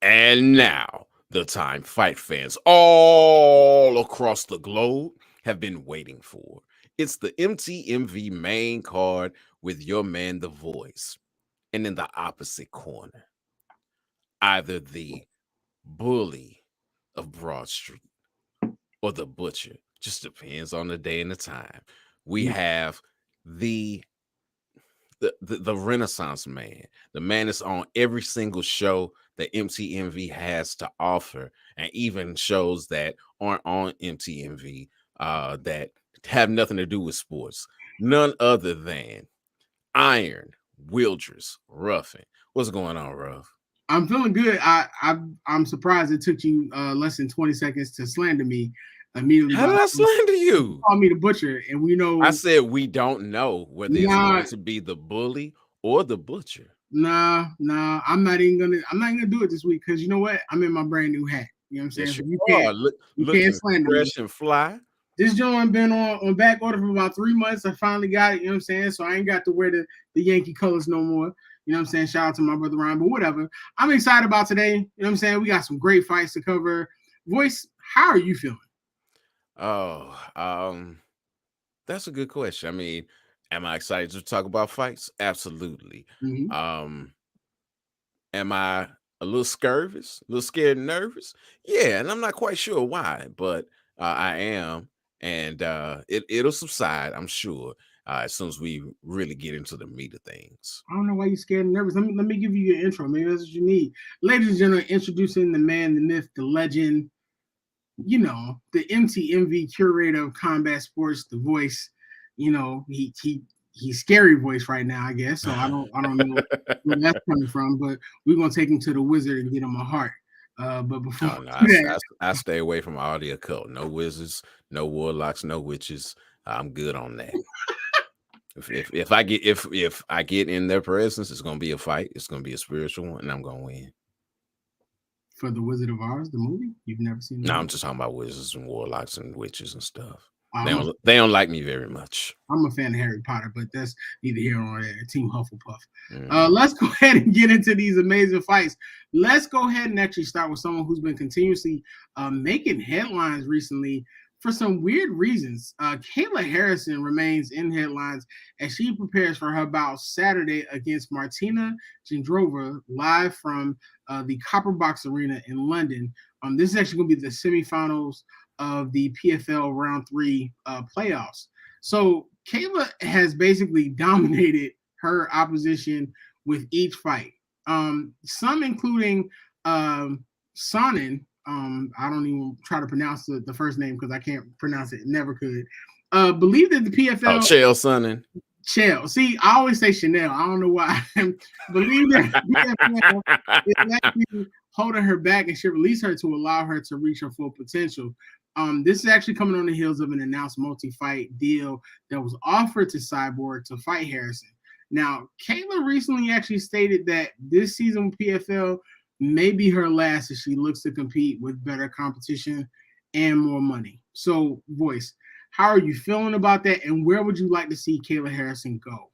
And now, the time fight fans all across the globe have been waiting for. It's the MTMV main card with your man, the Voyze. And in the opposite corner, either the bully of Broad Street or the butcher. Just depends on the day and the time. We have the the Renaissance man, the man that's on every single show that MTMV has to offer, and even shows that aren't on MTMV that have nothing to do with sports. None other than Iron Willdris Ruffin. What's going on, Ruff? I'm feeling good. I'm surprised it took you less than 20 seconds to slander me immediately. How did I slander you? Call me the butcher, and we know. I said we don't know whether it's Nah, going to be the bully or the butcher. nah. I'm not gonna do it this week because you know what? I'm in my brand new hat. You know what I'm saying? Yes, So you you are. can't you can't Looking slander me. fresh and fly. This joint been on back order for about 3 months. I finally got it. You know what I'm saying? So I ain't got to wear the Yankee colors no more. You know what I'm saying? Shout out to my brother Ryan, but whatever. I'm excited about today. You know what I'm saying? We got some great fights to cover. Voyce, how are you feeling? Oh, that's a good question. I mean, am I excited to talk about fights? Absolutely. Mm-hmm. Um, am I a little scurvous, a little scared and nervous? Yeah, and I'm not quite sure why, but I am, and it'll subside, I'm sure, as soon as we really get into the meat of things. I don't know why you're scared and nervous. Let me give you your intro. Maybe that's what you need. Ladies and gentlemen, introducing the man, the myth, the legend, the MTMV curator of combat sports, the Voyce. He's scary voice right now, I guess. So I don't know where that's coming from, but we're gonna take him to the wizard and get him a heart. But before Oh no, we do that, I stay away from all the occult. No wizards, no warlocks, no witches. I'm good on that. If I get in their presence, it's gonna be a fight. It's gonna be a spiritual one, and I'm gonna win. for the Wizard of Oz, the movie, you've never seen the No, movie. I'm just talking about wizards and warlocks and witches and stuff. I'm a They don't like me very much. I'm a fan of Harry Potter, but that's neither here nor there. Team Hufflepuff. Mhm. Let's go ahead and get into these amazing fights. Let's go ahead and actually start with someone who's been continuously making headlines recently for some weird reasons. Kayla Harrison remains in headlines as she prepares for her bout Saturday against Martina Jindrova live from the Copper Box Arena in London. This is actually going to be the semifinals of the PFL Round 3 playoffs. So Kayla has basically dominated her opposition with each fight. Some including Sonnen. I don't even try to pronounce the first name because I can't pronounce it. Never could. Believe that the Oh, PFL Chael Sonnen. Shell. See, I always say Chanel. I don't know why. Believe that PFL is actually holding her back and should release her to allow her to reach her full potential. This is actually coming on the heels of an announced multi-fight deal that was offered to Cyborg to fight Harrison. Now, Kayla recently actually stated that this season with PFL may be her last as she looks to compete with better competition and more money. So, Voice, how are you feeling about that? And where would you like to see Kayla Harrison go?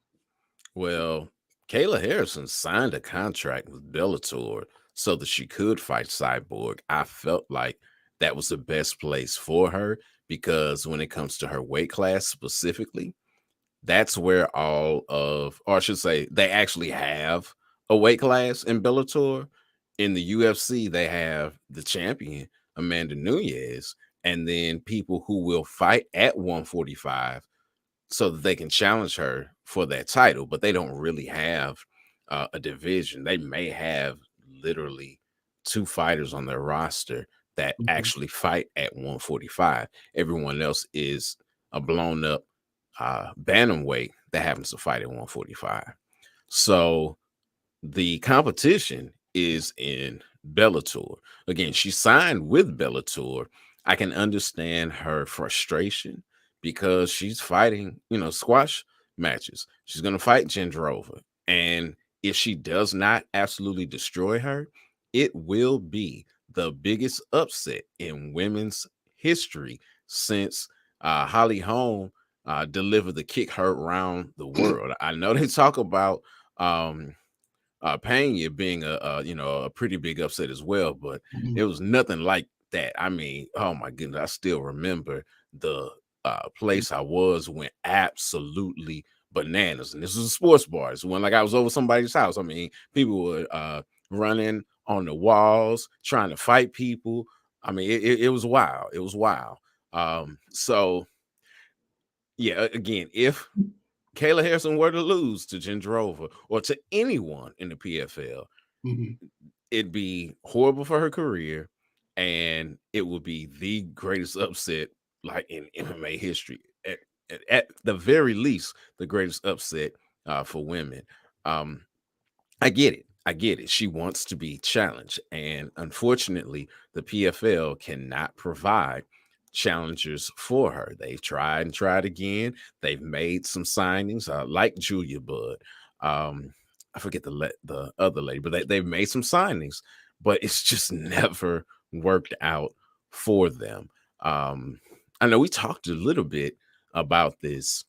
Well, Kayla Harrison signed a contract with Bellator so that she could fight Cyborg. I felt like that was the best place for her because when it comes to her weight class specifically, that's where all of, or I should say, they actually have a weight class in Bellator. In the UFC, they have the champion, Amanda Nunez, and then people who will fight at 145 so that they can challenge her for that title, but they don't really have a division. They may have literally two fighters on their roster that Mhm. actually fight at 145. Everyone else is a blown up bantamweight that happens to fight at 145. So the competition is in Bellator. Again, she signed with Bellator. I can understand her frustration because she's fighting, squash matches. She's going to fight Jindrova. And if she does not absolutely destroy her, it will be the biggest upset in women's history since Holly Holm delivered the kick her around the world. I know they talk about um, Pena being a pretty big upset as well, but Mhm. it was nothing like that. I mean, oh my goodness, I still remember the place I was went absolutely bananas, and this was a sports bar. It's when like I was over somebody's house. I mean, people were running on the walls, trying to fight people. I mean, it was wild. It was wild. So yeah, again, if Kayla Harrison were to lose to Jindrova or to anyone in the PFL, Mhm. it'd be horrible for her career, and it would be the greatest upset like in MMA history. At the very least, the greatest upset for women. Um, I get it. I get it. She wants to be challenged. And unfortunately, the PFL cannot provide challengers for her. They've tried and tried again. They've made some signings like Julia Budd. I forget the other lady, but they've made some signings, but it's just never worked out for them. I know we talked a little bit about this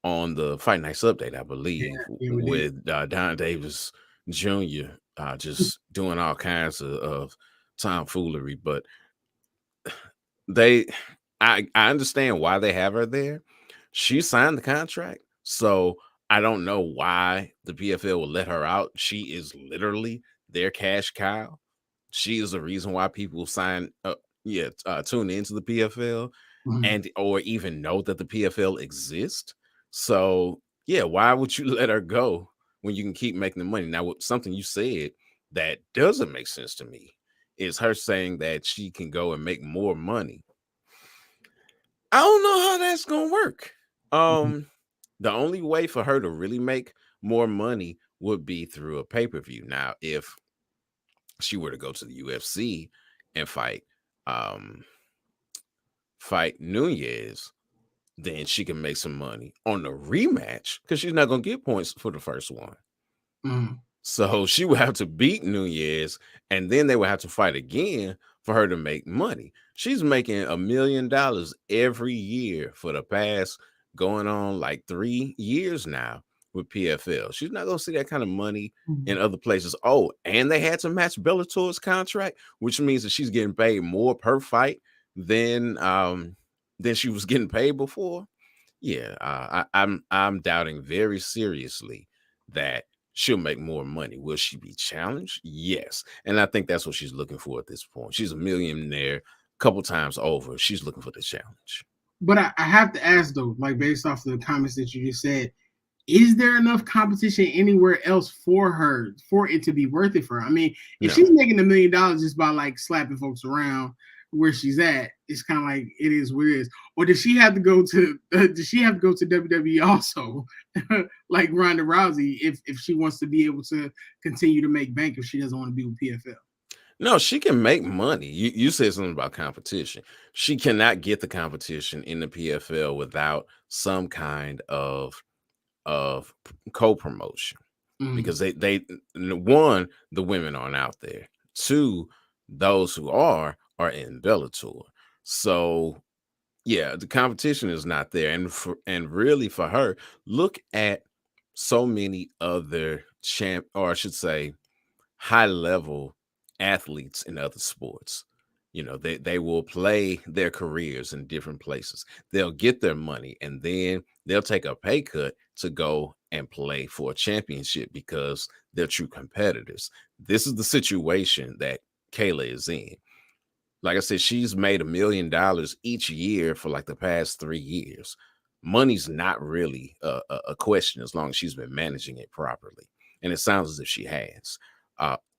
on the Fight Nights update, I Yeah, believe, yeah, we did. with Don Davis Jr. Just doing all kinds of tomfoolery. But they, I understand why they have her there. She signed the contract, so I don't know why the PFL will let her out. She is literally their cash cow. She is the reason why people sign up, tune into the PFL Mhm. and or even know that the PFL exists. So yeah, why would you let her go when you can keep making the money? Now, something you said that doesn't make sense to me is her saying that she can go and make more money. I don't know how that's gonna work. Mhm. The only way for her to really make more money would be through a pay-per-view. Now, if she were to go to the UFC and um fight Nunez, then she can make some money on the rematch because she's not going to get points for the first one. Mhm. So she would have to beat Nunez, and then they would have to fight again for her to make money. She's making $1 million every year for the past going on like 3 years now with PFL. She's not going to see that kind of money in Mhm. other places. Oh, and they had to match Bellator's contract, which means that she's getting paid more per fight than she was getting paid before. Yeah, I'm doubting very seriously that she'll make more money. Will she be challenged? Yes, and I think that's what she's looking for at this point. She's a millionaire, a couple times over. She's looking for the challenge. But I have to ask though, like based off the comments that you just said, is there enough competition anywhere else for her for it to be worth it for her? I mean, if No, she's making $1 million just by like slapping folks around where she's at, it's kind of like it is what it is. Or does she have to go to? Does she have to go to WWE also, like Ronda Rousey, if she wants to be able to continue to make bank if she doesn't want to be with PFL? no, she can make money. You said something about competition. She cannot get the competition in the PFL without some kind of co-promotion Mm, because one, the women aren't out there. Two, those who are in Bellator. So yeah, the competition is not there. And really for her, look at so many other or I should say high level athletes in other sports. They will play their careers in different places. They'll get their money and then they'll take a pay cut to go and play for a championship because they're true competitors. This is the situation that Kayla is in. Like I said, she's made $1 million each year for like the past 3 years. Money's not really a question as long as she's been managing it properly. And it sounds as if she has.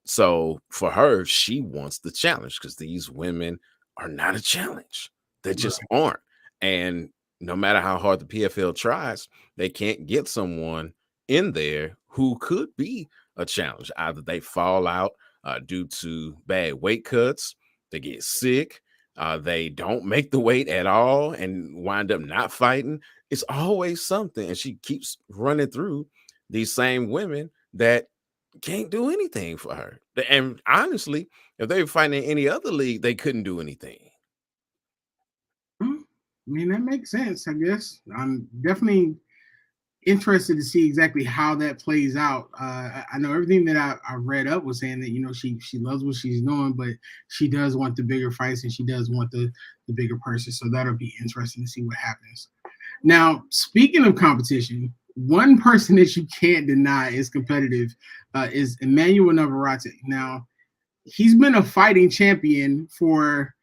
So for her, she wants the challenge because these women are not a challenge. They just right. aren't. And no matter how hard the PFL tries, they can't get someone in there who could be a challenge. Either they fall out due to bad weight cuts, they get sick, they don't make the weight at all and wind up not fighting. It's always something. And she keeps running through these same women that can't do anything for her. And honestly, if they were fighting in any other league, they couldn't do anything. I mean, that makes sense, I guess. I'm definitely interested to see exactly how that plays out. I know everything that I read up was saying that she loves what she's doing, but she does want the bigger fights and she does want the bigger purses. So that'll be interesting to see what happens. Now, speaking of competition, one person that you can't deny is competitive is Emmanuel Navarrete. Now, he's been a fighting champion for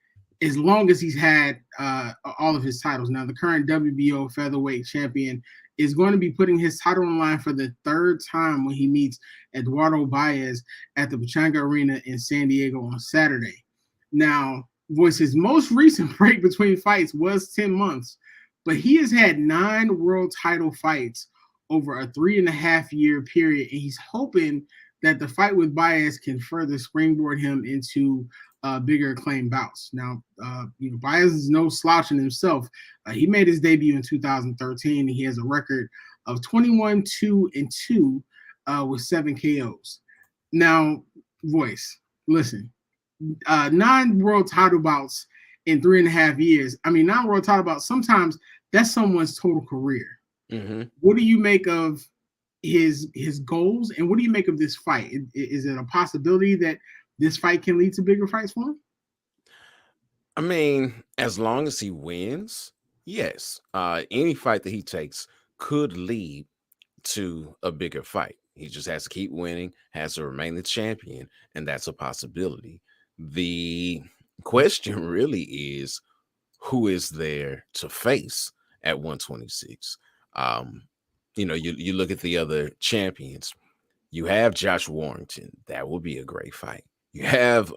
as long as he's had all of his titles. Now, the current WBO featherweight champion is going to be putting his title on the line for the third time when he meets Eduardo Baez at the Pachanga Arena in San Diego on Saturday. Now, Voyce's most recent break between fights was 10 months, but he has had 9 world title fights over a 3.5-year period, and he's hoping that the fight with Baez can further springboard him into bigger acclaimed bouts. Now, Baez is no slouch in himself. He made his debut in 2013, and he has a record of 21-2-2 with 7 KOs. Now, Voyce, listen, 9 world title bouts in 3.5 years. I mean, 9 world title bouts, sometimes that's someone's total career. Mm-hmm. What do you make of his goals, and what do you make of this fight? Is it a possibility that this fight can lead to bigger fights for him? I mean, as long as he wins, yes. Any fight that he takes could lead to a bigger fight. He just has to keep winning, has to remain the champion, and that's a possibility. The question really is who is there to face at 126? You look at the other champions. You have Josh Warrington. That would be a great fight. You have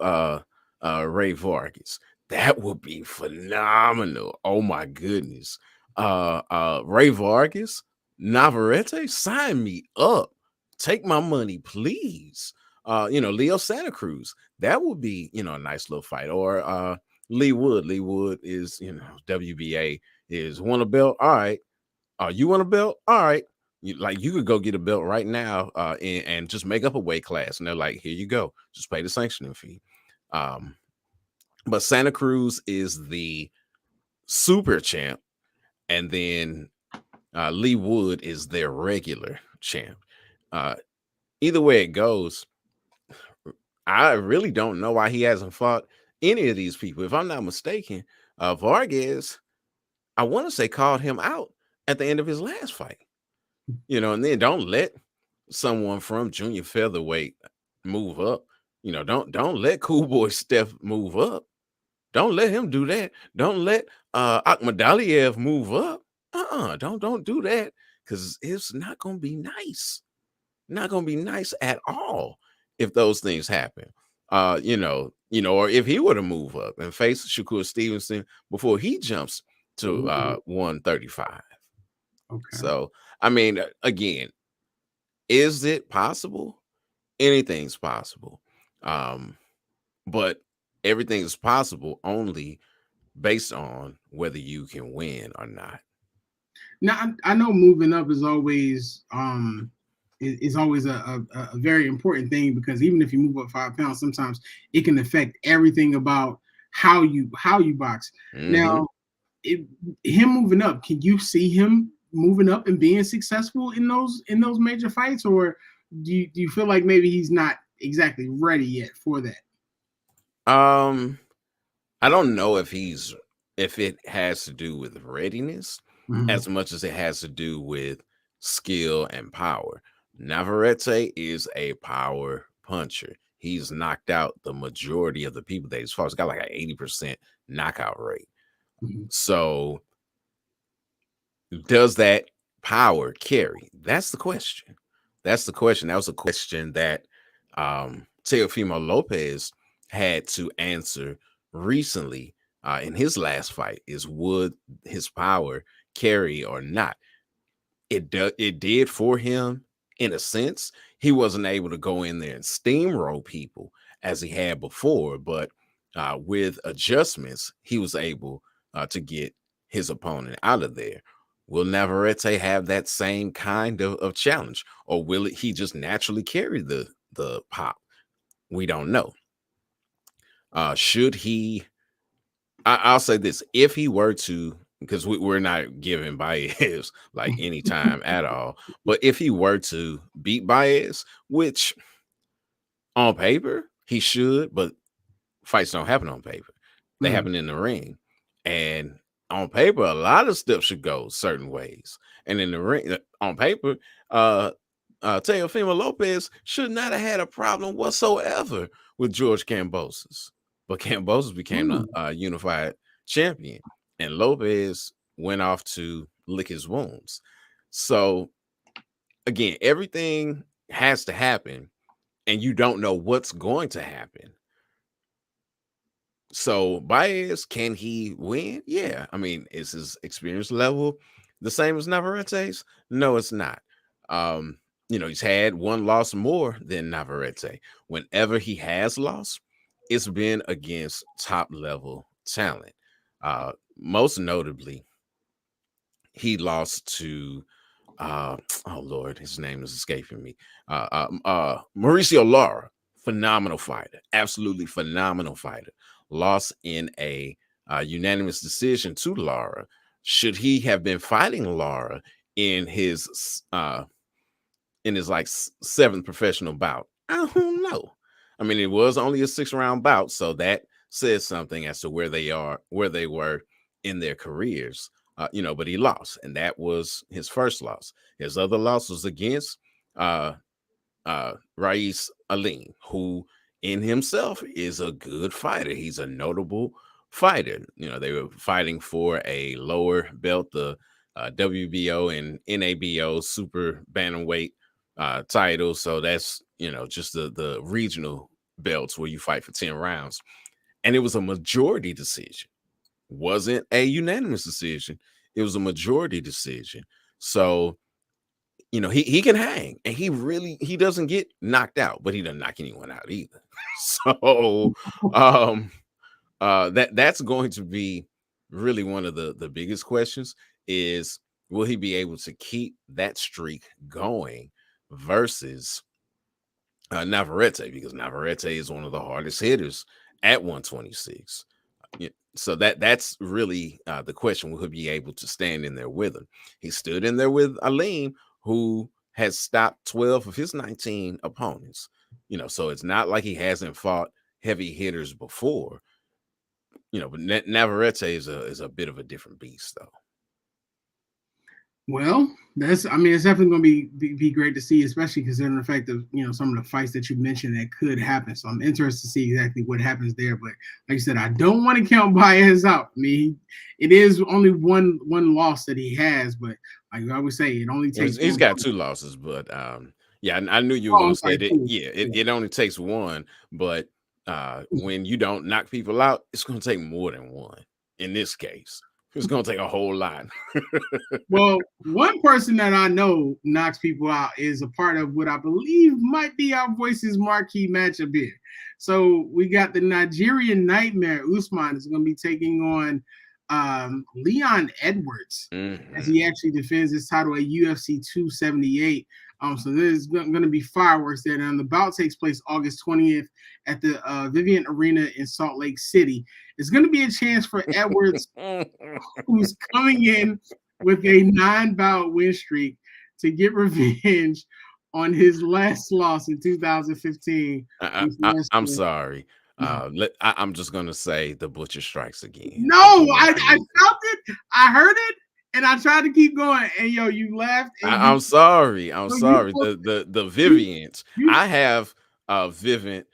Ray Vargas. That would be phenomenal. Oh my goodness. Ray Vargas, Navarrete, sign me up. Take my money, please. Leo Santa Cruz. That would be, a nice little fight. Or Lee Wood. Lee Wood is, WBA is want a belt. All right. You want a belt? All right. You could go get a belt right now and just make up a weight class. And they're like, here you go. Just pay the sanctioning fee. But Santa Cruz is the super champ. And then Lee Wood is their regular champ. Either way it goes, I really don't know why he hasn't fought any of these people. If I'm not mistaken, Vargas, I want to say, called him out at the end of his last fight. And then don't let someone from junior featherweight move up. Don't let Cool Boy Steph move up. Don't let him do that. Don't let Akhmadaliev move up. Don't do that, because it's not gonna be nice. Not gonna be nice at all if those things happen. Or if he were to move up and face Shakur Stevenson before he jumps to 135. Okay. So, I mean, again, is it possible? Anything's possible. But everything is possible only based on whether you can win or not. Now, I know moving up is always is always a very important thing, because even if you move up 5 pounds, sometimes it can affect everything about how you box. Mm-hmm. Now, him moving up, can you see him moving up and being successful in those major fights, or do you feel like maybe he's not exactly ready yet for that? I don't know if it has to do with readiness as much as it has to do with skill and power. Navarrete is a power puncher. He's knocked out the majority of the people that he's fought. He's got like an 80% knockout rate. So does that power carry? That's the question. That was a question that Teofimo Lopez had to answer recently in his last fight, is would his power carry or not? It did for him in a sense. He wasn't able to go in there and steamroll people as he had before, but with adjustments, he was able to get his opponent out of there. Will Navarrete have that same kind of challenge, or will he just naturally carry the pop? We don't know. Should he? I'll say this: if he were to because we're not giving Baez like any time at all. But if he were to beat Baez, which on paper he should, but fights don't happen on paper. They Mm. happen in the ring. And on paper, a lot of stuff should go certain ways. And in the ring, on paper, Teofimo Lopez should not have had a problem whatsoever with George Kambosos. But Kambosos became Mm. a unified champion, and Lopez went off to lick his wounds. So, again, everything has to happen, and you don't know what's going to happen. So Baez, can he win? Yeah. I mean, is his experience level the same as Navarrete's? No, it's not. He's had one loss more than Navarrete. Whenever he has lost, it's been against top level talent. Most notably, he lost to oh Lord, his name is escaping me. Mauricio Lara, phenomenal fighter, absolutely phenomenal fighter. Lost in a unanimous decision to Lara. Should he have been fighting Lara in his like seventh professional bout? I don't know. I mean, it was only a 6-round bout, so that says something as to where they were in their careers. But he lost, and that was his first loss. His other loss was against Rais Alim, who in himself is a good fighter. He's a notable fighter. They were fighting for a lower belt, the WBO and NABO super bantamweight titles. So that's just the regional belts where you fight for 10 rounds. And it was a majority decision. Wasn't a unanimous decision. It was a majority decision. So he can hang, and he doesn't get knocked out, but he doesn't knock anyone out either. So that's going to be really one of the biggest questions is, will he be able to keep that streak going versus Navarrete, because Navarrete is one of the hardest hitters at 126. So that's really the question. Will he be able to stand in there with him? He stood in there with Alim, who has stopped 12 of his 19 opponents. So it's not like he hasn't fought heavy hitters before. But Navarrete is a bit of a different beast, though. Well, it's definitely going to be great to see, especially considering the fact of some of the fights that you mentioned that could happen. So I'm interested to see exactly what happens there. But like you said, I don't want to count Baez out. I mean, it is only one loss that he has, but like I always say, it only takes. He's got 2 losses, but yeah, I knew you were going to say that. Yeah, it only takes one, but when you don't knock people out, it's going to take more than one. In this case, it's going to take a whole lot. Well, one person that I know knocks people out is a part of what I believe might be our Voyze's marquee matchup here. So we got the Nigerian Nightmare. Usman is going to be taking on Leon Edwards as he actually defends his title at UFC 278. So there's going to be fireworks there. And the bout takes place August 20th at the Vivint Arena in Salt Lake City. It's going to be a chance for Edwards, who's coming in with a 9-bout win streak, to get revenge on his last loss in 2015. I'm sorry. I'm just going to say the butcher strikes again. No, I felt it. I heard it. And I tried to keep going, and you laughed. I'm sorry. The Vivians. I have Vivint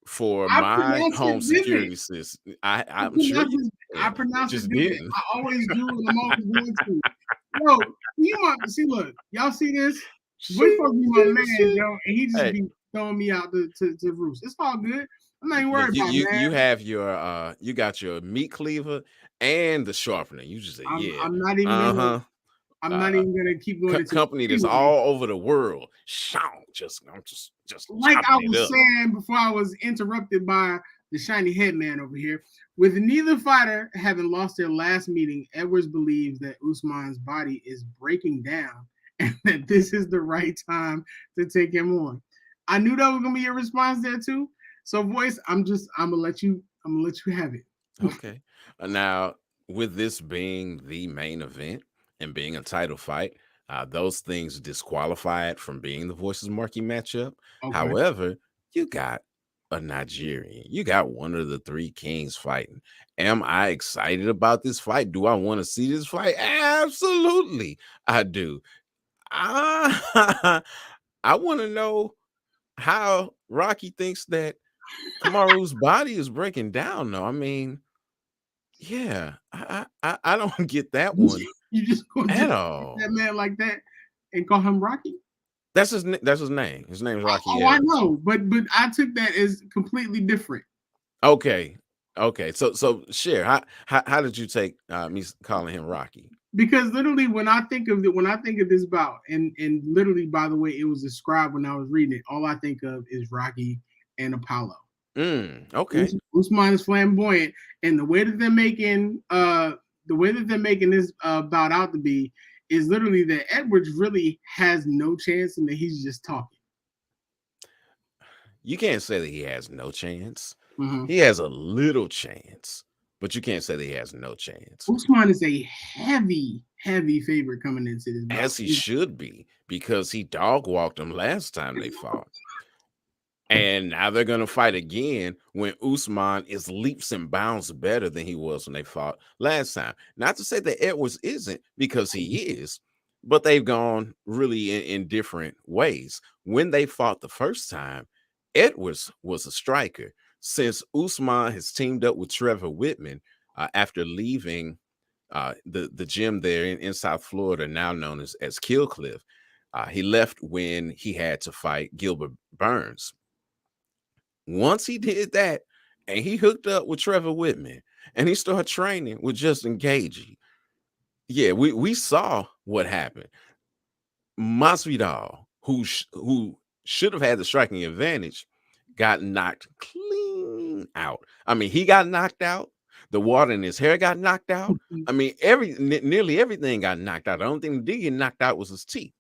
for my home security system. I'm sure I pronounce it Vivint. I always do, and I'm always going to. Yo, you might see. Look, y'all see this? We're supposed to be my man, yo, and he just be throwing me out to roost. It's all good. I'm not even worried about that. You have your you got your meat cleaver and the sharpener. You just say, yeah. I'm not even gonna, I'm not even gonna keep going into company that's all over the world. I'm just like I was saying before I was interrupted by the shiny headman over here. With neither fighter having lost their last meeting, Edwards believes that Usman's body is breaking down and that this is the right time to take him on. I knew that was gonna be your response there too. So, Voyze, I'm gonna let you have it. Okay. Now, with this being the main event and being a title fight, those things disqualify it from being the Voices marquee matchup. Okay. However, you got a Nigerian, you got one of the three kings fighting. Am I excited about this fight? Do I want to see this fight? Absolutely, I do. I, I want to know how Rocky thinks that Kamaru's body is breaking down, though. I mean, yeah, I don't get that one You just gonna at disrespect all. that man like that and call him Rocky? That's his name. His name is Rocky Oh, I Edwards. know, but I took that as completely different. Okay. Okay. So share. How did you take me calling him Rocky? Because literally when I think of this bout, and literally by the way it was described when I was reading it, all I think of is Rocky and Apollo. Okay. Usman is flamboyant, and the way that they're making this bout out to be is literally that Edwards really has no chance and that he's just talking. You can't say that he has no chance. Mm-hmm. He has a little chance, but you can't say that he has no chance. Usman is a heavy favorite coming into this bout. As he should be, because he dog walked him last time they fought. And now they're going to fight again when Usman is leaps and bounds better than he was when they fought last time. Not to say that Edwards isn't, because he is, but they've gone really in different ways. When they fought the first time, Edwards was a striker. Since Usman has teamed up with Trevor Whitman after leaving the gym there in South Florida, now known as Kill Cliff, he left when he had to fight Gilbert Burns. Once he did that, and he hooked up with Trevor Whitman, and he started training with Justin Gagey. Yeah, we saw what happened. Masvidal, who should have had the striking advantage, got knocked clean out. I mean, he got knocked out. The water in his hair got knocked out. I mean, nearly everything got knocked out. The only thing that did get knocked out was his teeth.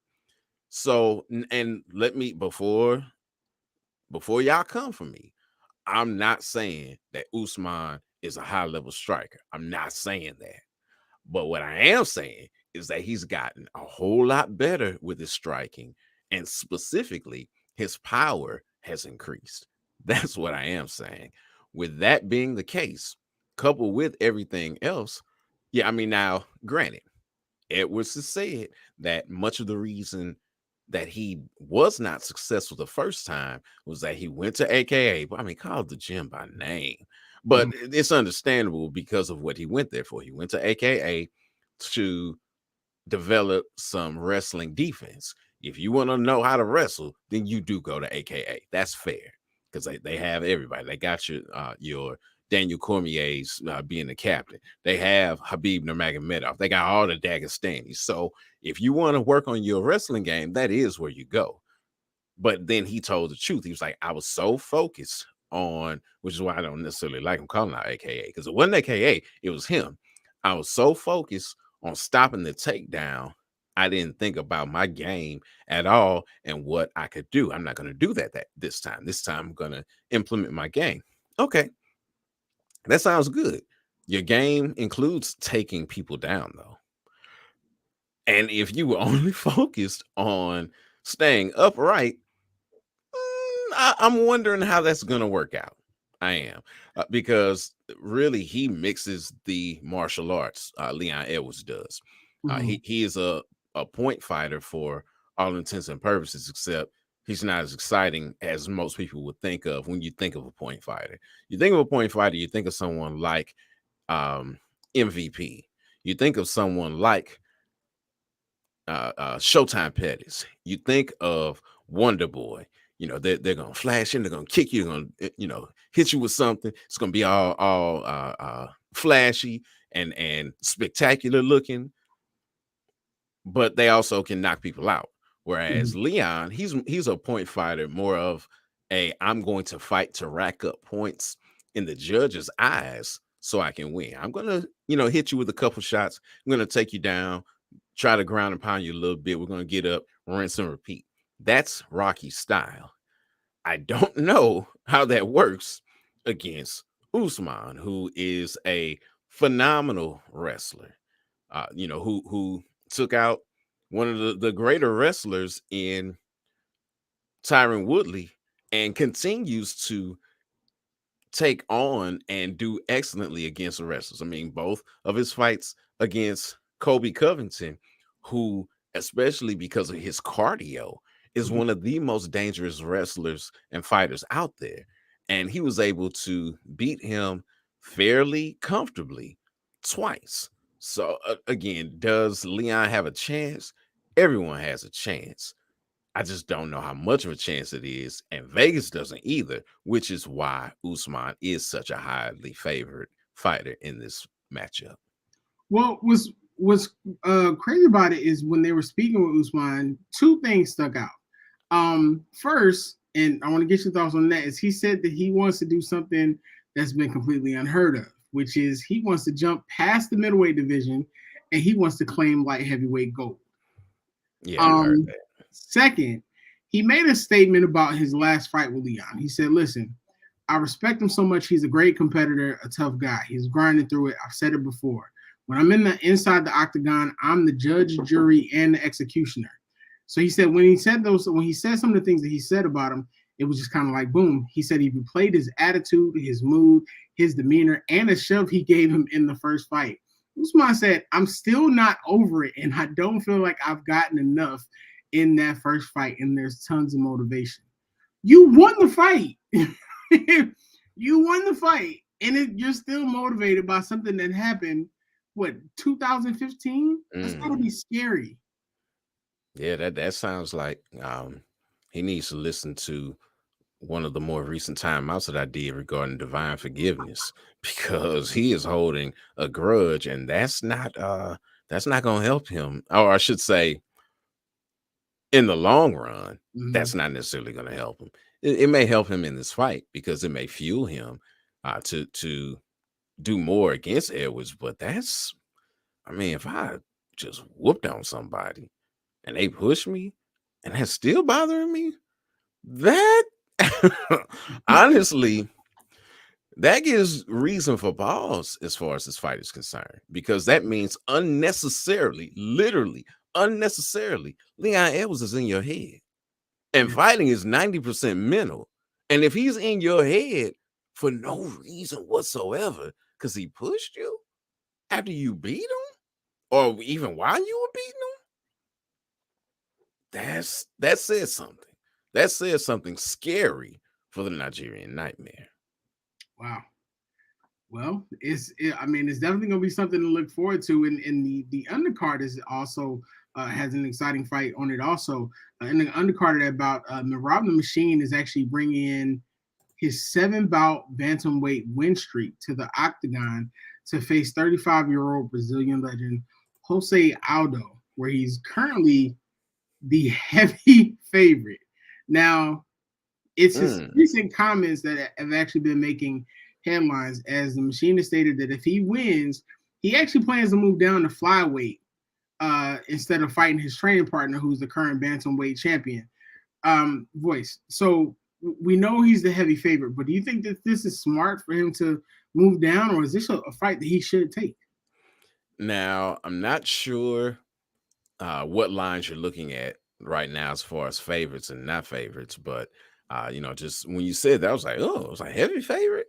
So, and let me before y'all come for me, I'm not saying that Usman is a high level striker. I'm not saying that. But what I am saying is that he's gotten a whole lot better with his striking, and specifically, his power has increased. That's what I am saying. With that being the case, coupled with everything else, yeah, I mean, now, granted, Edwards has said that much of the reason that he was not successful the first time was that he went to AKA, but I mean, called the gym by name. But it's understandable because of what he went there for. He went to AKA to develop some wrestling defense. If you want to know how to wrestle, then you do go to AKA. That's fair because they have everybody. They got your Daniel Cormier's being the captain. They have Habib Nurmagomedov. They got all the Dagestanis. So if you want to work on your wrestling game, that is where you go. But then he told the truth. He was like, I was so focused on, which is why I don't necessarily like him calling out AKA, because it wasn't AKA, it was him. I was so focused on stopping the takedown, I didn't think about my game at all and what I could do. I'm not going to do that this time. This time I'm going to implement my game. Okay. That sounds good. Your game includes taking people down, though. And if you were only focused on staying upright, I'm wondering how that's going to work out. I am. Because really he mixes the martial arts. Leon Edwards does. He is a point fighter for all intents and purposes, except he's not as exciting as most people would think of when you think of a point fighter. You think of a point fighter, you think of someone like MVP. You think of someone like Showtime Pettis. You think of Wonder Boy. You know, they're gonna flash in, they're gonna kick you, they're gonna hit you with something. It's gonna be all flashy and spectacular looking, but they also can knock people out. Whereas Leon, he's a point fighter, more of I'm going to fight to rack up points in the judge's eyes so I can win. I'm gonna, hit you with a couple shots. I'm gonna take you down, try to ground and pound you a little bit. We're gonna get up, rinse and repeat. That's Rocky's style. I don't know how that works against Usman, who is a phenomenal wrestler. Who took out one of the greater wrestlers in Tyron Woodley and continues to take on and do excellently against the wrestlers. I mean, both of his fights against Kobe Covington, who, especially because of his cardio, is Mhm. one of the most dangerous wrestlers and fighters out there. And he was able to beat him fairly comfortably twice. So, again, does Leon have a chance? Everyone has a chance. I just don't know how much of a chance it is, and Vegas doesn't either, which is why Usman is such a highly favored fighter in this matchup. Well, was crazy about it is when they were speaking with Usman, two things stuck out. First, and I want to get your thoughts on that, is he said that he wants to do something that's been completely unheard of, which is he wants to jump past the middleweight division and he wants to claim light heavyweight gold. Yeah, I heard that. Second, he made a statement about his last fight with Leon. He said, "Listen, I respect him so much. He's a great competitor, a tough guy. He's grinding through it. I've said it before. When I'm inside the octagon, I'm the judge, jury, and the executioner." So he said when he said some of the things that he said about him, it was just kind of like boom. He said he replayed his attitude, his mood, his demeanor, and a shove he gave him in the first fight. Usman said, "I'm still not over it, and I don't feel like I've gotten enough in that first fight, and there's tons of motivation." You won the fight. You won the fight, and you're still motivated by something that happened, what, 2015? That's gotta be scary. Yeah, that sounds like he needs to listen to one of the more recent timeouts that I did regarding divine forgiveness because he is holding a grudge, and that's not gonna help him. Or I should say, in the long run, Mhm. that's not necessarily going to help him. It may help him in this fight because it may fuel him to do more against Edwards. But I mean, if I just whooped on somebody and they push me, and that's still bothering me, that honestly, that gives reason for pause as far as this fight is concerned, because that means unnecessarily, literally unnecessarily, Leon Edwards is in your head. And Yeah. fighting is 90% mental. And if he's in your head for no reason whatsoever, because he pushed you after you beat him, or even while you were beating him, that says something. That says something scary for the Nigerian Nightmare. Wow. Well, I mean, it's definitely going to be something to look forward to. And the undercard is also has an exciting fight on it. Also, in the undercard about Rob the Machine is actually bringing in his 7-bout bantamweight win streak to the octagon to face 35-year-old Brazilian legend Jose Aldo, where he's currently the heavy favorite. Now, it's his Mm, recent comments that have actually been making headlines, as the machine has stated that if he wins, he actually plans to move down to flyweight instead of fighting his training partner, who's the current bantamweight champion. Voice. So we know he's the heavy favorite, but do you think that this is smart for him to move down, or is this a fight that he should take? Now, I'm not sure what lines you're looking at right now as far as favorites and not favorites, but just when you said that, I was like, oh, it was a heavy favorite.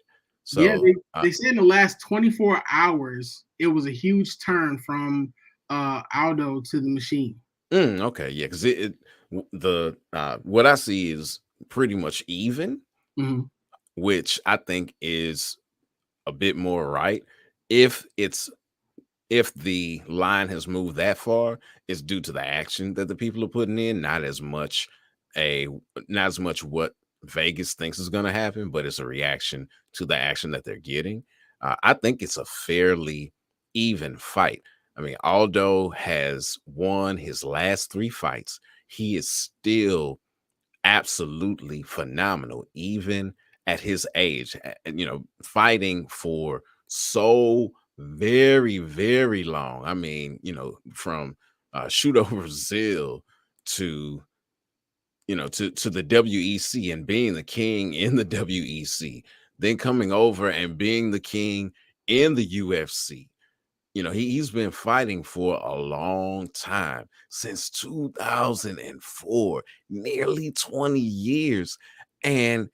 Yeah, So they say in the last 24 hours, it was a huge turn from Aldo to the machine. okay, yeah, because the what I see is pretty much even, Mhm. which I think is a bit more right. If it's if the line has moved that far, it's due to the action that the people are putting in, a not as much what Vegas thinks is going to happen, but it's a reaction to the action that they're getting. I think it's a fairly even fight. I mean, Aldo has won his last three fights. He is still absolutely phenomenal, even at his age, and fighting for so very, very long. I mean, from shoot over Brazil to to the WEC and being the king in the WEC, then coming over and being the king in the UFC. He's been fighting for a long time, since 2004, nearly 20 years. And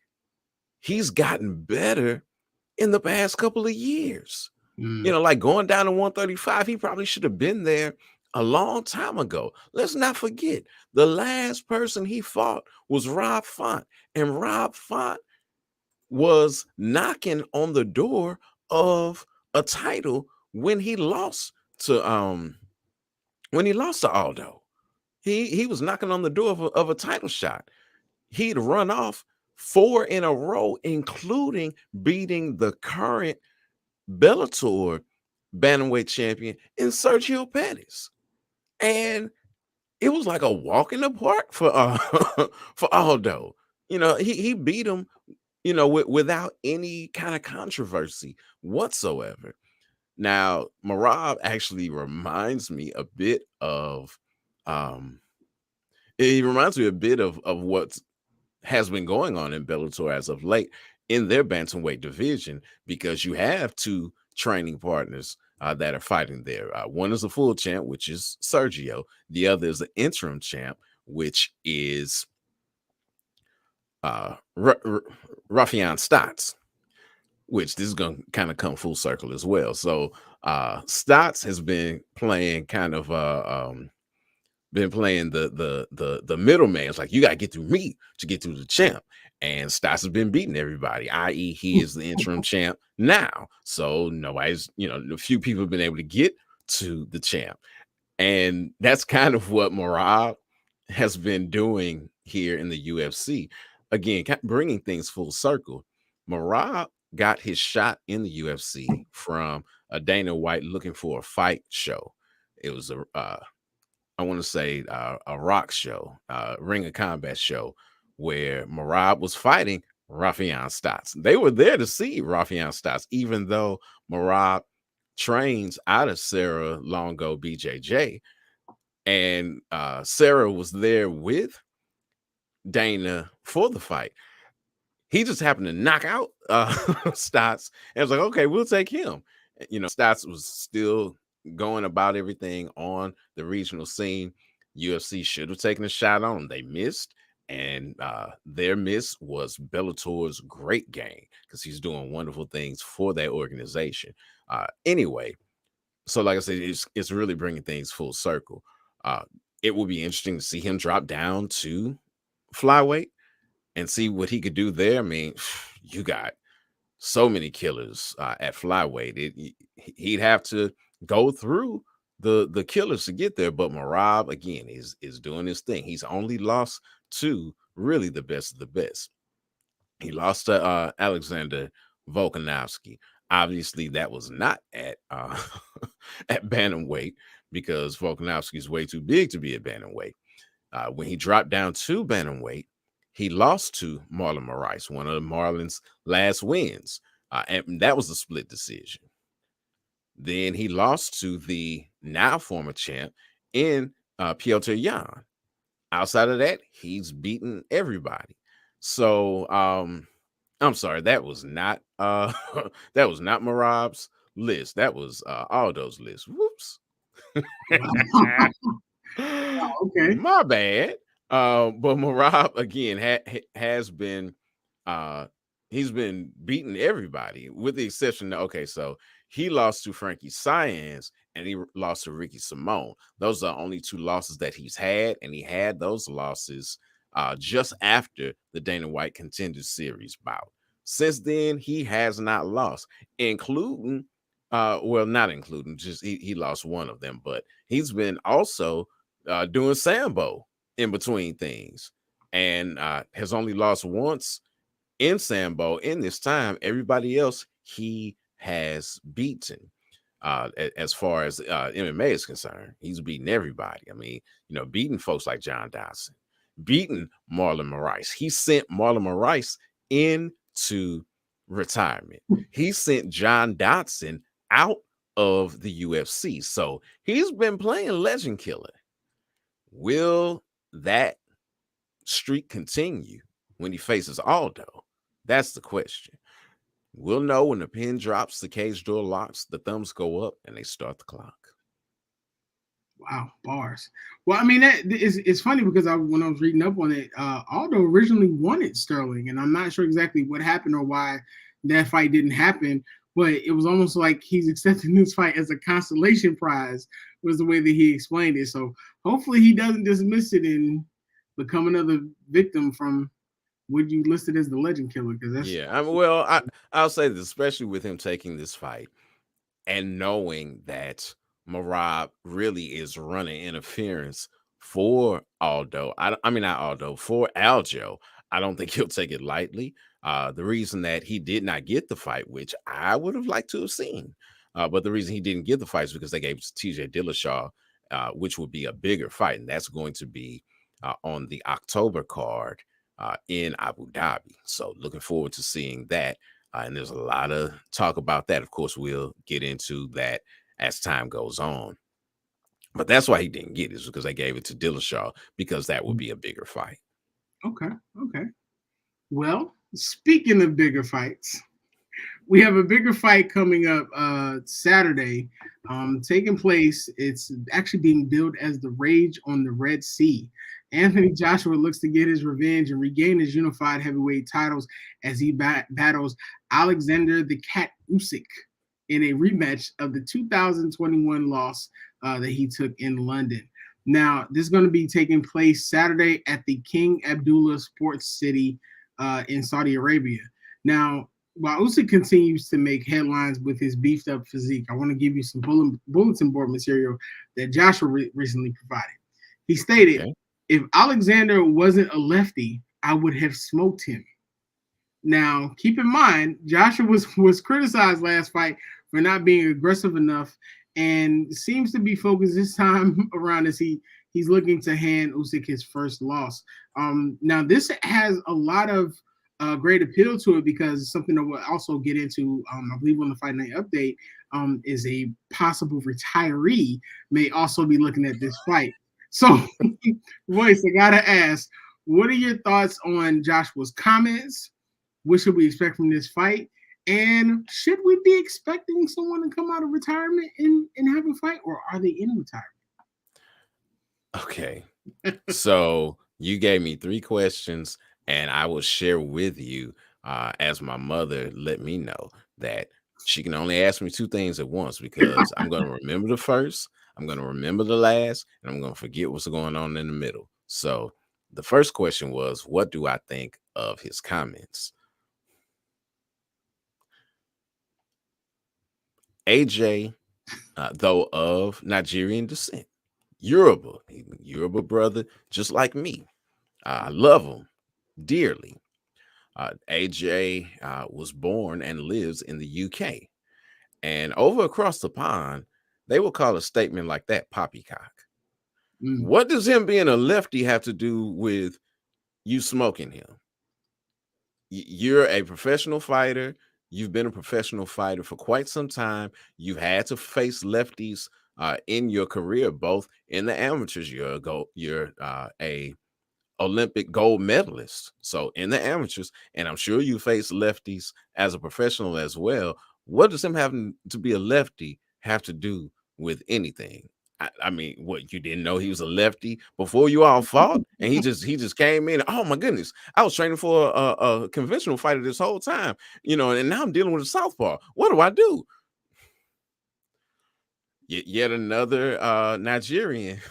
he's gotten better in the past couple of years. Like going down to 135, he probably should have been there a long time ago. Let's not forget, the last person he fought was Rob Font, and Rob Font was knocking on the door of a title when he lost to Aldo. He was knocking on the door of a title shot. He'd run off 4 in a row, including beating the current Bellator bantamweight champion in Sergio Pettis. And it was like a walk in the park for for Aldo. He beat him, without any kind of controversy whatsoever. Now, Merab actually reminds me a bit of what has been going on in Bellator as of late in their bantamweight division, because you have 2 training partners that are fighting there. One is a full champ, which is Sergio. The other is an interim champ, which is Ruffin Stotts, which this is going to kind of come full circle as well. So Stotts has been playing kind of the middleman. It's like, you got to get through me to get through the champ. And Stotts has been beating everybody, i.e. he is the interim champ now. So nobody's, a few people have been able to get to the champ. And that's kind of what Merab has been doing here in the UFC. Again, bringing things full circle. Merab got his shot in the UFC from a Dana White looking for a fight show. It was I want to say a rock show, Ring of Combat show, where Merab was fighting Ruffin Stotts. They were there to see Ruffin Stotts, even though Merab trains out of Sarah Longo BJJ. And Sarah was there with Dana for the fight. He just happened to knock out Stotts, and was like, okay, we'll take him. Stotts was still going about everything on the regional scene. UFC should have taken a shot on him. They missed, and their miss was Bellator's great gain, because he's doing wonderful things for that organization. Anyway, so like I said, it's really bringing things full circle. It will be interesting to see him drop down to flyweight and see what he could do there. I mean, you got so many killers at flyweight. He'd have to go through the killers to get there. But Merab, again, is doing his thing. He's only lost to really the best of the best. He lost to Alexander Volkanovski. Obviously, that was not at at bantamweight, because Volkanovski is way too big to be at bantamweight. When he dropped down to bantamweight, he lost to Marlon Moraes, one of Marlon's last wins, and that was a split decision. Then he lost to the now former champ in Piotr Jan. Outside of that, he's beaten everybody. So I'm sorry, that was not that was not Merab's list. That was Aldo's list. Whoops. Okay. My bad. But Merab again has been he's been beating everybody, with the exception of, okay, so he lost to Frankie Saenz and he lost to Ricky Simone. Those are the only 2 losses that he's had, and he had those losses just after the Dana White Contender Series bout. Since then, he has not lost, including well, not including, just he lost one of them, but he's been also doing Sambo in between things, and has only lost once in Sambo in this time. Everybody else he has beaten. As far as MMA is concerned, he's beaten everybody. I mean, beating folks like John Dodson, beating Marlon Moraes. He sent Marlon Moraes into retirement. He sent John Dodson out of the UFC. So he's been playing legend killer. Will that streak continue when he faces Aldo? That's the question. We'll know when the pin drops, the cage door locks, the thumbs go up, and they start the clock. Wow, bars. Well, I mean, it's funny because when I was reading up on it, Aldo originally wanted Sterling, and I'm not sure exactly what happened or why that fight didn't happen. But it was almost like he's accepting this fight as a consolation prize, was the way that he explained it. So hopefully he doesn't dismiss it and become another victim from what you listed as the legend killer. Because that's Yeah, I'll say this, especially with him taking this fight and knowing that Marab really is running interference for Aldo. I mean, not Aldo, for Aljo. I don't think he'll take it lightly. The reason that he did not get the fight, which I would have liked to have seen, but the reason he didn't get the fight is because they gave it to TJ Dillashaw, which would be a bigger fight, and that's going to be on the October card in Abu Dhabi. So looking forward to seeing that. And there's a lot of talk about that. Of course, we'll get into that as time goes on. But that's why he didn't get it, is because they gave it to Dillashaw, because that would be a bigger fight. okay. Okay. Well, speaking of bigger fights, we have a bigger fight coming up Saturday, taking place. It's actually being billed as the Rage on the Red Sea. Anthony Joshua looks to get his revenge and regain his unified heavyweight titles as he battles Alexander the Cat Usyk in a rematch of the 2021 loss that he took in London. Now, this is going to be taking place Saturday at the King Abdullah Sports City in Saudi Arabia. Now, while Usyk continues to make headlines with his beefed up physique, I want to give you some bulletin board material that Joshua recently provided. He stated, Okay. if Alexander wasn't a lefty, I would have smoked him. Now, keep in mind, Joshua was criticized last fight for not being aggressive enough, and seems to be focused this time around as he's looking to hand Usyk his first loss. Now, this has a lot of great appeal to it because something that we'll also get into, I believe, on the Fight Night update, is a possible retiree may also be looking at this fight. So, Voyze, I gotta ask, what are your thoughts on Joshua's comments? What should we expect from this fight? And should we be expecting someone to come out of retirement and have a fight, or are they in retirement? Okay. So you gave me 3 questions, and I will share with you, as my mother let me know, that she can only ask me 2 things at once, because I'm going to remember the first, I'm going to remember the last, and I'm going to forget what's going on in the middle. So the first question was, what do I think of his comments? AJ, though of Nigerian descent, Yoruba brother, just like me. I love him dearly. AJ was born and lives in the UK. And over across the pond, they will call a statement like that poppycock. Mm. What does him being a lefty have to do with you smoking him? You're a professional fighter. You've been a professional fighter for quite some time. You've had to face lefties in your career, both in the amateurs. You're a Olympic gold medalist. So in the amateurs, and I'm sure you face lefties as a professional as well. What does him having to be a lefty have to do with anything? I mean, what, you didn't know he was a lefty before you all fought, and he just came in. Oh my goodness, I was training for a conventional fighter this whole time, and now I'm dealing with a southpaw. What do I do? Yet another Nigerian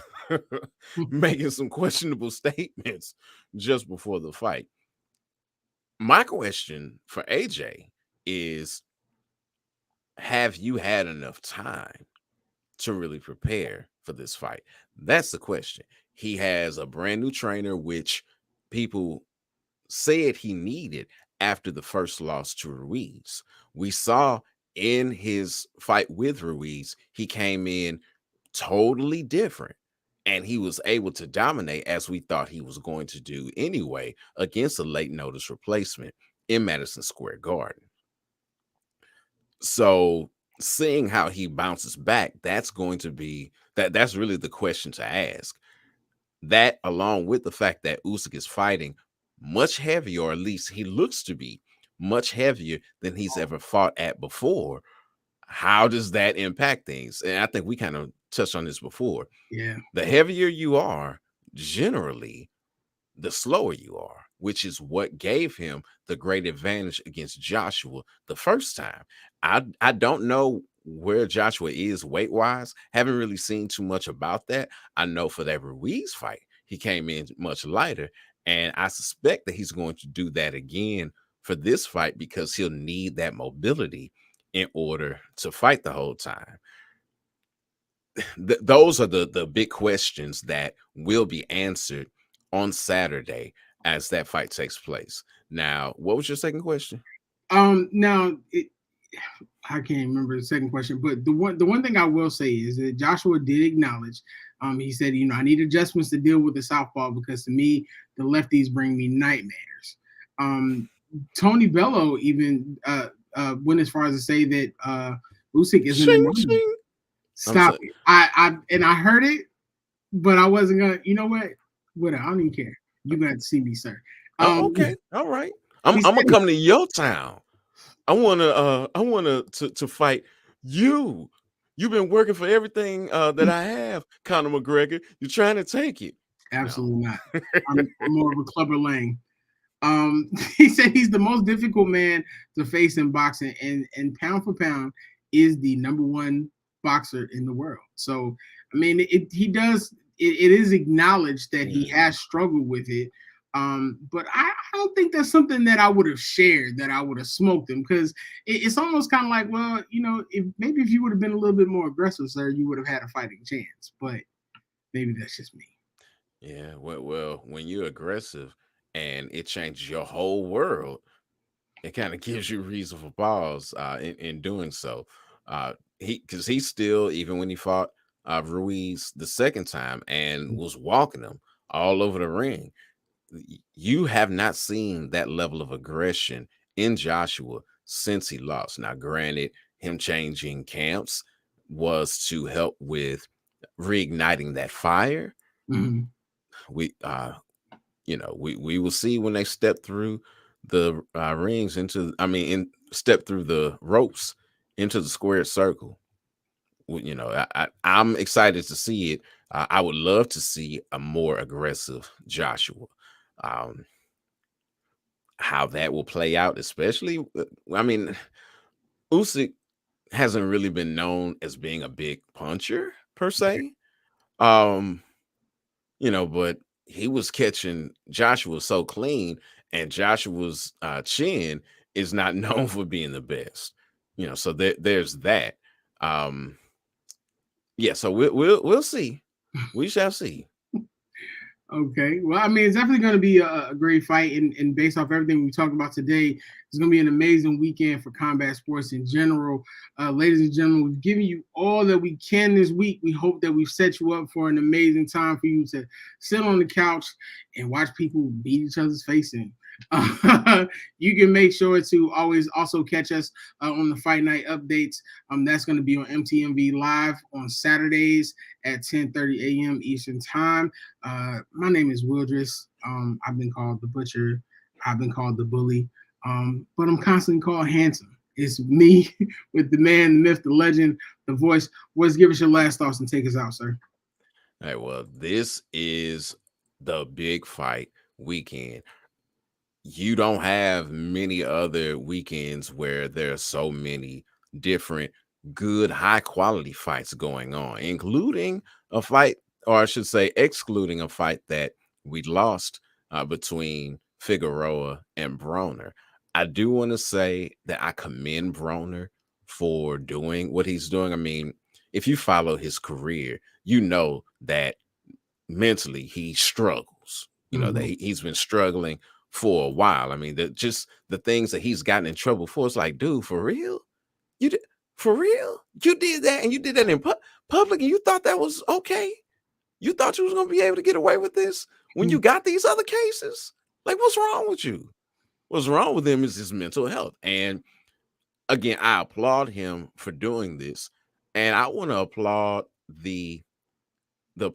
making some questionable statements just before the fight. My question for AJ is, have you had enough time to really prepare for this fight? That's the question. He has a brand new trainer, which people said he needed after the first loss to Ruiz. We saw in his fight with Ruiz, he came in totally different, and he was able to dominate, as we thought he was going to do anyway, against a late notice replacement in Madison Square Garden. So seeing how he bounces back, that's going to be that's really the question to ask. That, along with the fact that Usyk is fighting much heavier, or at least he looks to be much heavier than he's ever fought at before. How does that impact things? And I think we kind of touched on this before. Yeah. The heavier you are, generally, the slower you are, which is what gave him the great advantage against Joshua the first time. I don't know where Joshua is weight wise. Haven't really seen too much about that. I know for that Ruiz fight, he came in much lighter, and I suspect that he's going to do that again for this fight because he'll need that mobility in order to fight the whole time. Those are the big questions that will be answered on Saturday as that fight takes place. Now, what was your second question? Now I can't remember the second question, but the one thing I will say is that Joshua did acknowledge. He said, I need adjustments to deal with the southpaw because to me the lefties bring me nightmares. Tony Bello even went as far as to say that Usyk isn't a Shing, number. shing. I'm Stop sorry. it. I heard it, but I wasn't gonna. You know what? Whatever. I don't even care. You're gonna have to see me, sir. Oh, okay. All right. I'm He I'm gonna said, come to your town. I wanna to fight you. You've been working for everything that I have, Conor McGregor. You're trying to take it. No. absolutely not. I'm more of a Clubber Lang. He said he's the most difficult man to face in boxing, and pound for pound is the number one boxer in the world. So, I mean, he does. It is acknowledged that he has struggled with it. But I don't think that's something that I would have shared, that I would have smoked him, because it's almost kind of like, well, if you would have been a little bit more aggressive, sir, you would have had a fighting chance. But maybe that's just me. Yeah, well, when you're aggressive and it changes your whole world, it kind of gives you reason for pause in doing so. Because he still, even when he fought Ruiz the second time and was walking him all over the ring, you have not seen that level of aggression in Joshua since he lost. Now, granted, him changing camps was to help with reigniting that fire. Mhm. We we will see when they step through the rings into, step through the ropes into the square circle. I'm excited to see it. I would love to see a more aggressive Joshua. Um, how that will play out, especially, I mean, Usyk hasn't really been known as being a big puncher per se. Um, but he was catching Joshua so clean, and Joshua's chin is not known for being the best. So there's that. Um, yeah, so we'll see. We shall see. Okay. Well, I mean, it's definitely going to be a great fight. And based off everything we talked about today, it's going to be an amazing weekend for combat sports in general. Ladies and gentlemen, we've given you all that we can this week. We hope that we've set you up for an amazing time for you to sit on the couch and watch people beat each other's face in. You can make sure to always also catch us on the Fight Night updates. That's going to be on MTMV Live on Saturdays at 10:30 a.m. Eastern Time. My name is Willdris. I've been called the Butcher. I've been called the Bully. But I'm constantly called handsome. It's me with the man, the myth, the legend, the voice. Let's give us your last thoughts and take us out, sir. All right, well, this is the big fight weekend. You don't have many other weekends where there are so many different good high quality fights going on, including a fight, or I should say excluding a fight that we lost between Figueroa and Broner. I do want to say that I commend Broner for doing what he's doing. I mean, if you follow his career, you know that mentally he struggles. That Mm-hmm. he's been struggling for a while. I mean, just the things that he's gotten in trouble for. It's like, dude, for real, you did, for real, you did that, and you did that in public, and you thought that was okay. You thought you was gonna be able to get away with this when you got these other cases. Like, what's wrong with you? What's wrong with him is his mental health. And again, I applaud him for doing this, and I want to applaud the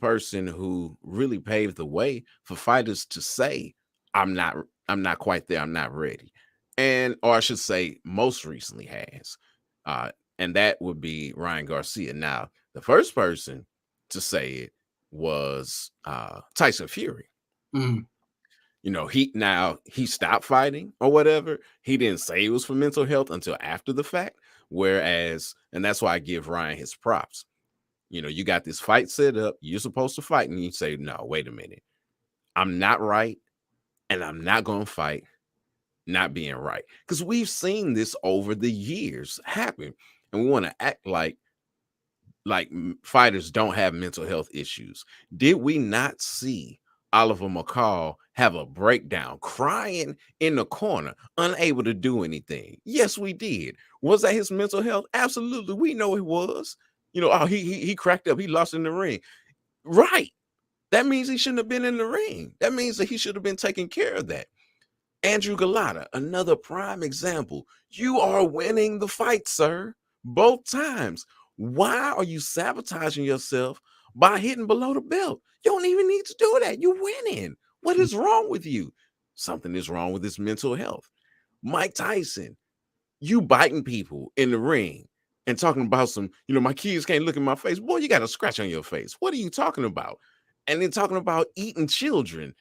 person who really paved the way for fighters to say, I'm not quite there, I'm not ready. or I should say, most recently has. And that would be Ryan Garcia. Now, the first person to say it was Tyson Fury. Mm. He stopped fighting or whatever. He didn't say it was for mental health until after the fact. Whereas, and that's why I give Ryan his props. You got this fight set up. You're supposed to fight, and you say, "No, wait a minute. I'm not right, and I'm not going to fight not being right." Because we've seen this over the years happen, and we want to act like fighters don't have mental health issues. Did we not see Oliver McCall have a breakdown, crying in the corner, unable to do anything? Yes, we did. Was that his mental health? Absolutely. We know it was. He cracked up. He lost in the ring. Right. That means he shouldn't have been in the ring. That means that he should have been taking care of that. Andrew Galata, another prime example. You are winning the fight, sir, both times. Why are you sabotaging yourself by hitting below the belt? You don't even need to do that. You're winning. What is wrong with you? Something is wrong with his mental health. Mike Tyson, you biting people in the ring and talking about my kids can't look in my face. Boy, you got a scratch on your face. What are you talking about? And then talking about eating children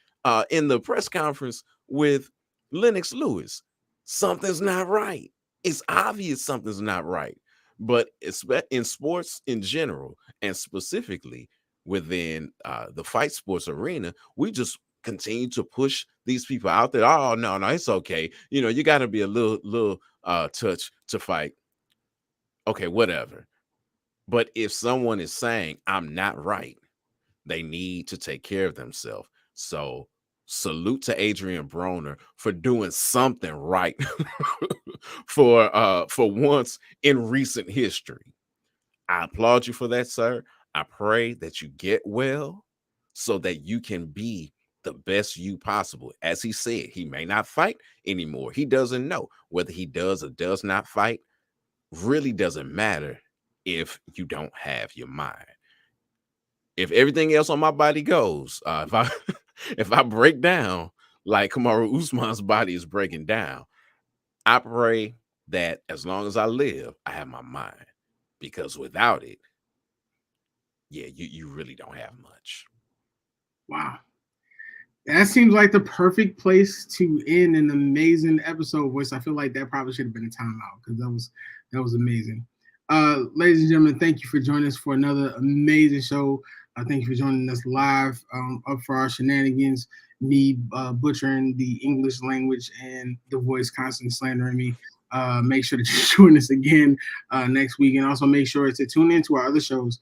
in the press conference with Lennox Lewis. Something's not right. It's obvious something's not right. But it's in sports in general, and specifically within the fight sports arena, we just continue to push these people out there. Oh, no, it's okay. You got to be a little touch to fight. Okay, whatever. But if someone is saying I'm not right, they need to take care of themselves. So salute to Adrian Broner for doing something right for once in recent history. I applaud you for that, sir. I pray that you get well so that you can be the best you possible. As he said, he may not fight anymore. He doesn't know whether he does or does not fight. Really doesn't matter if you don't have your mind. If everything else on my body goes, if I if I break down like Kamaru Usman's body is breaking down, I pray that as long as I live, I have my mind. Because without it, yeah, you really don't have much. Wow. That seems like the perfect place to end an amazing episode, Voyze. I feel like that probably should have been a timeout because that was amazing. Ladies and gentlemen, thank you for joining us for another amazing show. Thank you for joining us live up for our shenanigans, me butchering the English language and the Voyze constantly slandering me. Make sure to join us again next week, and also make sure to tune into our other shows.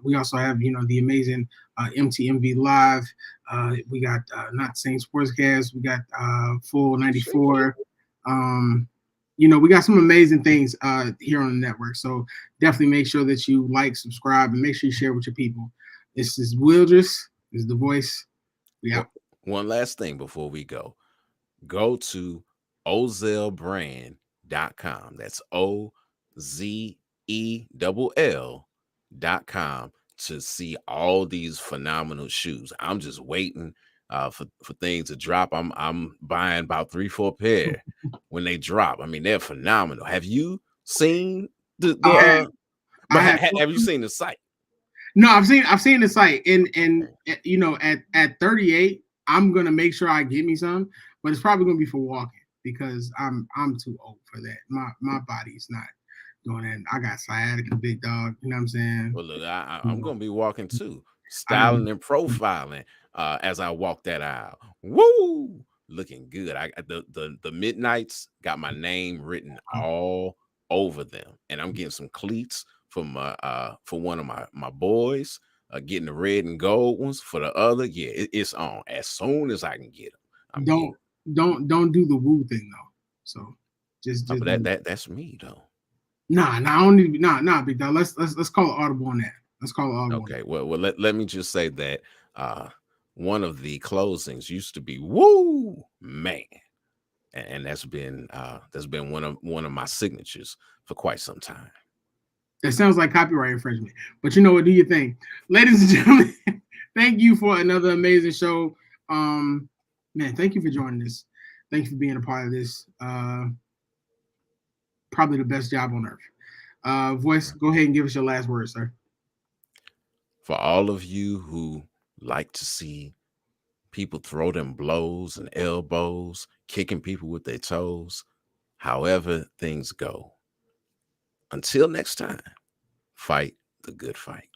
We also have the amazing MTMV Live. We got Not Saying Sportscast. We got Full 94. We got some amazing things here on the network. So definitely make sure that you like, subscribe, and make sure you share with your people. This is Willdris. This is the Voyze. We out. One last thing before we go. Go to ozelbrand.com. That's OZELL.com to see all these phenomenal shoes. I'm just waiting for things to drop. I'm buying about 3-4 pair when they drop. I mean, they're phenomenal. Have you seen have you seen the site? No, I've seen the site, and at 38, I'm gonna make sure I get me some, but it's probably gonna be for walking because I'm too old for that. My body's not doing that. I got sciatica, big dog. You know what I'm saying? Well, look, I'm gonna be walking too, styling and profiling as I walk that aisle. Woo! Looking good. The Midnights got my name written all over them, and I'm getting some cleats from for one of my boys. Getting the red and gold ones for the other. Yeah, it's on as soon as I can get them. Don't do the woo thing though. So just but that's me though. Nah, I don't need big dog. Let's call it audible on that. Let's call it audible. Okay, well let me just say that one of the closings used to be woo man, and that's been one of my signatures for quite some time. That sounds like copyright infringement, but you know what? Do your thing, ladies and gentlemen. Thank you for another amazing show. Man, thank you for joining us. Thank you for being a part of this. Probably the best job on earth. Voyze, go ahead and give us your last words, sir. For all of you who like to see people throw them blows and elbows, kicking people with their toes, however things go. Until next time, fight the good fight.